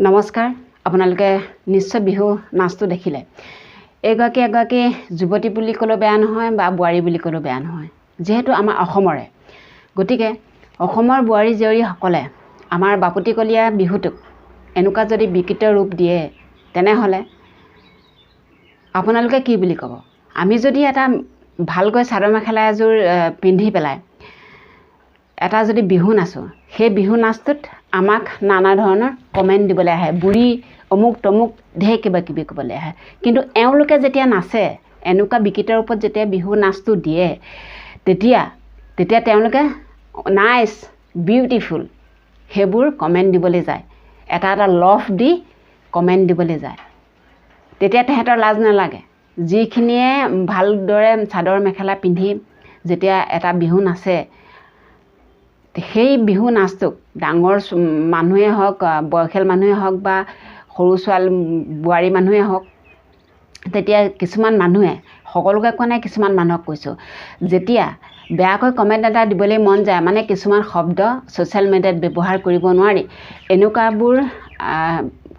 নমস্কাৰ আপোনালোকে নিশ্চয় বিহু নাচটো দেখিলে এগৰাকী যুৱতী বুলি ক'লেও বেয়া নহয় বা বোৱাৰী বুলি ক'লেও বেয়া নহয় যেহেতু আমাৰ অসমৰে গতিকে অসমৰ বোৱাৰী জীয়ৰীসকলে আমাৰ বাপুতিকলীয়া বিহুটোক এনেকুৱা যদি বিকৃত ৰূপ দিয়ে তেনেহ'লে আপোনালোকে কি বুলি ক'ব আমি যদি এটা ভালকৈ চাদৰ মেখেলা এযোৰ পিন্ধি পেলাই এটা যদি বিহু নাচোঁ সেই বিহু নাচটোত আমাক নানা ধৰণৰ কমেণ্ট দিবলৈ আহে বুঢ়ী অমুক তমুক ঢেৰ কিবা কিবি ক'বলৈ আহে কিন্তু এওঁলোকে যেতিয়া নাচে এনেকুৱা বিকৃত ৰূপত যেতিয়া বিহু নাচটো দিয়ে তেতিয়া তেওঁলোকে নাইচ বিউটিফুল সেইবোৰ কমেণ্ট দিবলৈ যায় এটা লভ দি কমেণ্ট দিবলৈ যায় তেতিয়া তেহেঁতৰ লাজ নালাগে যিখিনিয়ে ভালদৰে চাদৰ মেখেলা পিন্ধি যেতিয়া এটা বিহু নাচে সেই বিহু নাচটোক ডাঙৰ মানুহে হওক বয়সীয়াল মানুহে হওক বা সৰু ছোৱালী বোৱাৰী মানুহে হওক তেতিয়া কিছুমান মানুহে সকলোকে কোৱা নাই কিছুমান মানুহক কৈছোঁ যেতিয়া বেয়াকৈ কমেণ্ট এটা দিবলৈ মন যায় মানে কিছুমান শব্দ ছ'চিয়েল মিডিয়াত ব্যৱহাৰ কৰিব নোৱাৰি এনেকুৱাবোৰ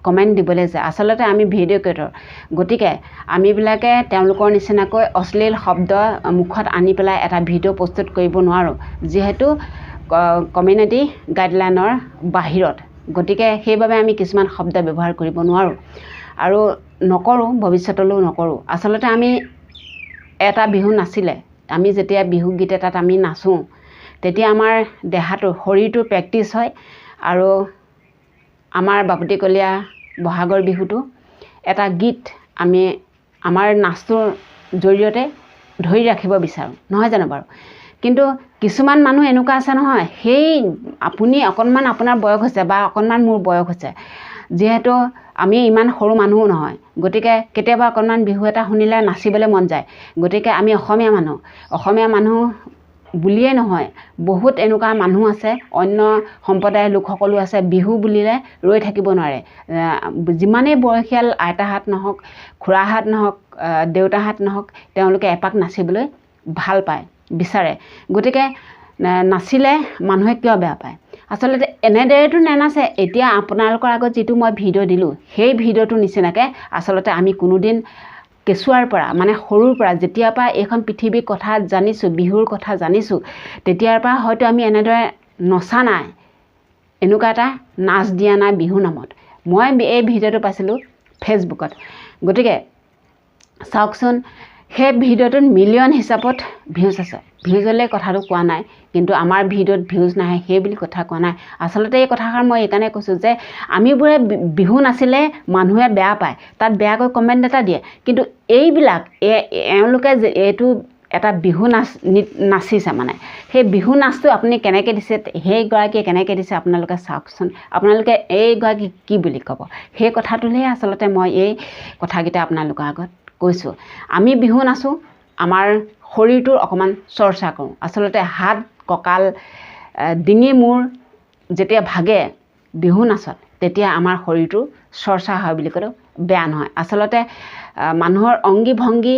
কমেণ্ট দিবলৈ যায় আচলতে আমি ভিডিঅ' ক্ৰিয়েটৰ গতিকে আমিবিলাকে তেওঁলোকৰ নিচিনাকৈ অশ্লীল শব্দ মুখত আনি পেলাই এটা ভিডিঅ' প্ৰস্তুত কৰিব নোৱাৰোঁ যিহেতু কমিউনিটি গাইডলাইনৰ বাহিৰত গতিকে সেইবাবে আমি কিছুমান শব্দ ব্যৱহাৰ কৰিব নোৱাৰোঁ আৰু নকৰোঁ ভৱিষ্যতলৈও নকৰোঁ আচলতে আমি এটা বিহু নাচিলে আমি যেতিয়া বিহু গীত এটাত আমি নাচোঁ তেতিয়া আমাৰ দেহাটোৰ শৰীৰটোৰ প্ৰেক্টিছ হয় আৰু আমাৰ বাপুতিকলীয়া বহাগৰ বিহুটো এটা গীত আমি আমাৰ নাচটোৰ জৰিয়তে ধৰি ৰাখিব বিচাৰোঁ নহয় জানো বাৰু কিন্তু কিছুমান মানুহ এনেকুৱা আছে নহয় সেই আপুনি অকণমান আপোনাৰ বয়স হৈছে বা অকণমান মোৰ বয়স হৈছে যিহেতু আমি ইমান সৰু মানুহো নহয় গতিকে কেতিয়াবা অকণমান বিহু এটা শুনিলে নাচিবলৈ মন যায় গতিকে আমি অসমীয়া মানুহ বুলিয়েই নহয় বহুত এনেকুৱা মানুহ আছে অন্য সম্প্ৰদায়ৰ লোকসকলো আছে বিহু বুলিলে ৰৈ থাকিব নোৱাৰে যিমানেই বয়সীয়াল আইতাহাত নহওক খুৰাহাত নহওক দেউতাহাত নহওক তেওঁলোকে এপাক নাচিবলৈ ভাল পায় বিচাৰে গতিকে নাচিলে মানুহে কিয় বেয়া পায় আচলতে এনেদৰেতো নেনাচে এতিয়া আপোনালোকৰ আগত যিটো মই ভিডিঅ' দিলোঁ সেই ভিডিঅ'টোৰ নিচিনাকৈ আচলতে আমি কোনোদিন কেঁচুৱাৰ পৰা মানে সৰুৰ পৰা যেতিয়াৰ পৰা এইখন পৃথিৱীৰ কথা জানিছোঁ বিহুৰ কথা জানিছোঁ তেতিয়াৰ পৰা হয়তো আমি এনেদৰে নচা নাই এনেকুৱা এটা নাচ দিয়া নাই বিহু নামত মই এই ভিডিঅ'টো পাইছিলোঁ ফেচবুকত গতিকে চাওকচোন সেই ভিডিঅ'টোত মিলিয়ন হিচাপত ভিউজ আছে ভিউজলৈ কথাটো কোৱা নাই কিন্তু আমাৰ ভিডিঅ'ত ভিউজ নাহে সেই বুলি কথা কোৱা নাই আচলতে এই কথাষাৰ মই এইকাৰণে কৈছোঁ যে আমিবোৰে বিহু নাচিলে মানুহে বেয়া পায় তাত বেয়াকৈ কমেণ্ট এটা দিয়ে কিন্তু এইবিলাক এওঁলোকে যে এইটো এটা বিহু নাচিছে মানে সেই বিহু নাচটো আপুনি কেনেকৈ দিছে সেইগৰাকীয়ে কেনেকৈ দিছে আপোনালোকে চাওকচোন আপোনালোকে এইগৰাকী কি বুলি ক'ব সেই কথাটোলৈহে আচলতে মই এই কথাকেইটা আপোনালোকৰ আগত কৈছোঁ আমি বিহু নাচোঁ আমাৰ শৰীৰটোৰ অকণমান চৰ্চা কৰোঁ আচলতে হাত কঁকাল ডিঙি মূৰ যেতিয়া ভাগে বিহু নাচত তেতিয়া আমাৰ শৰীৰটো চৰ্চা হয় বুলি ক'লেও বেয়া নহয় আচলতে মানুহৰ অংগী ভংগী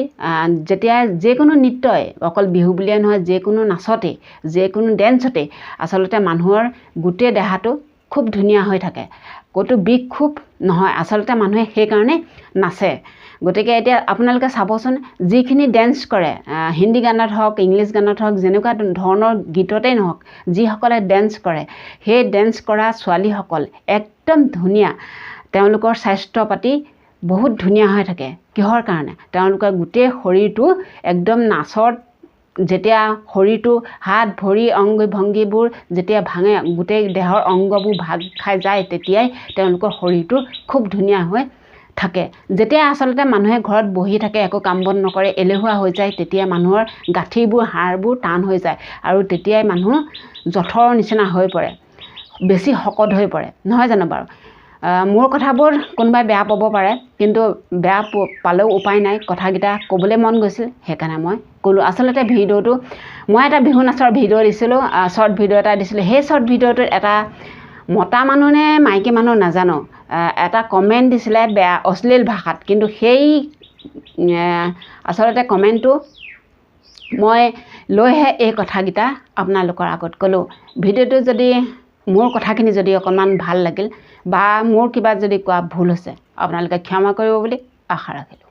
যেতিয়া যিকোনো নৃত্যই অকল বিহু বুলিয়ে নহয় যিকোনো নাচতেই যিকোনো ডেন্সতেই আচলতে মানুহৰ গোটেই দেহাটো খুব ধুনীয়া হৈ থাকে ক'তো বিষ খুব নহয় আচলতে মানুহে সেইকাৰণে নাচে গতিকে এতিয়া আপোনালোকে চাবচোন যিখিনি ডেন্স কৰে হিন্দী গানত হওক ইংলিছ গানত হওক যেনেকুৱা ধৰণৰ গীততেই নহওক যিসকলে ডেন্স কৰে সেই ডেন্স কৰা ছোৱালীসকল একদম ধুনীয়া তেওঁলোকৰ স্বাস্থ্য পাতি বহুত ধুনীয়া হৈ থাকে কিহৰ কাৰণে তেওঁলোকৰ গোটেই শৰীৰটো একদম নাচত যেতিয়া শৰীৰটো হাত ভৰি অংগ ভংগীবোৰ যেতিয়া ভাঙে গোটেই দেহৰ অংগবোৰ ভাগ খাই যায় তেতিয়াই তেওঁলোকৰ শৰীৰটো খুব ধুনীয়া হৈ থাকে যেতিয়া আচলতে মানুহে ঘৰত বহি থাকে একো কাম বন নকৰে এলেহুৱা হৈ যায় তেতিয়া মানুহৰ গাঁঠিবোৰ হাড়বোৰ টান হৈ যায় আৰু তেতিয়াই মানুহ জঠৰৰ নিচিনা হৈ পৰে বেছি শকত হৈ পৰে নহয় জানো বাৰু মোৰ কথাবোৰ কোনোবাই বেয়া পাব পাৰে কিন্তু বেয়া পালেও উপায় নাই কথাকেইটা ক'বলৈ মন গৈছিল সেইকাৰণে মই ক'লোঁ আচলতে ভিডিঅ'টো মই এটা বিহু নাচৰ ভিডিঅ' দিছিলোঁ শ্বৰ্ট ভিডিঅ' এটা দিছিলোঁ সেই শ্বৰ্ট ভিডিঅ'টোত এটা মতা মানুহ নে মাইকী মানুহ নাজানো এটা কমেণ্ট দিছিলে বেয়া অশ্লীল ভাষাত কিন্তু সেই আচলতে কমেণ্টটো মই লৈহে এই কথাকেইটা আপোনালোকৰ আগত ক'লোঁ। ভিডিঅ'টো যদি মোৰ কথাখিনি যদি অকণমান ভাল লাগিল বা মোৰ কিবা যদি কোৱা ভুল হৈছে আপোনালোকে ক্ষমা কৰিব বুলি আশা ৰাখিলোঁ।